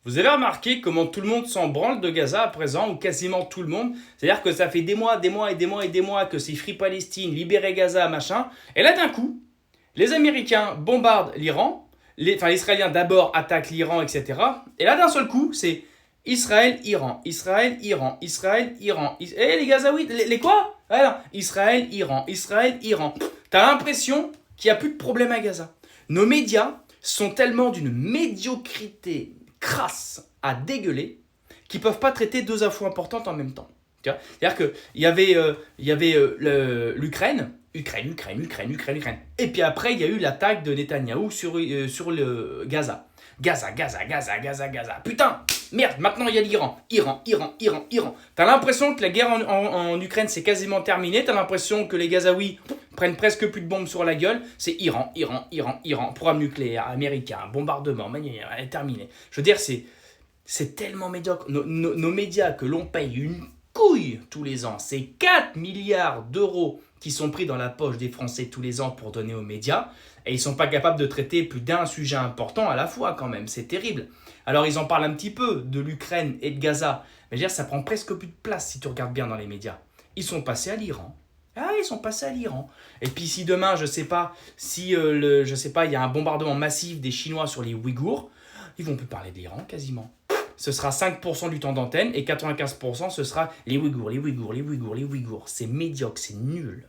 Vous avez remarqué comment tout le monde s'en branle de Gaza à présent, ou quasiment tout le monde. C'est-à-dire que ça fait des mois, des mois et des mois et des mois que c'est Free Palestine, libérer Gaza, machin. Et là d'un coup, les Américains bombardent l'Iran. Les Israéliens d'abord attaquent l'Iran, etc. Et là d'un seul coup, c'est Israël, Iran, Israël, Iran, Israël, Iran. Eh les Gazaouis, les quoi? Alors, Israël, Iran, Israël, Iran. T'as l'impression qu'il n'y a plus de problème à Gaza. Nos médias sont tellement d'une médiocrité crasse à dégueuler qu'ils peuvent pas traiter deux infos importantes en même temps. C'est-à-dire qu'il y avait l'Ukraine, Ukraine. Et puis après, il y a eu l'attaque de Netanyahou sur le Gaza. Gaza. Putain, merde, maintenant il y a l'Iran. T'as l'impression que la guerre en Ukraine c'est quasiment terminé. T'as l'impression que les Gazaouis prennent presque plus de bombes sur la gueule. C'est Iran. Programme nucléaire américain, bombardement, terminé. Je veux dire, c'est tellement médiocre. Nos médias que l'on paye une couille tous les ans. C'est 4 milliards d'euros qui sont pris dans la poche des Français tous les ans pour donner aux médias. Et ils ne sont pas capables de traiter plus d'un sujet important à la fois quand même. C'est terrible. Alors ils en parlent un petit peu de l'Ukraine et de Gaza. Mais je veux dire, ça prend presque plus de place si tu regardes bien dans les médias. Ils sont passés à l'Iran. Ah, ils sont passés à l'Iran. Et puis si demain, je sais pas, si il y a un bombardement massif des Chinois sur les Ouïghours, ils vont plus parler de l'Iran quasiment. Ce sera 5% du temps d'antenne et 95% ce sera les Ouïghours. C'est médiocre, c'est nul.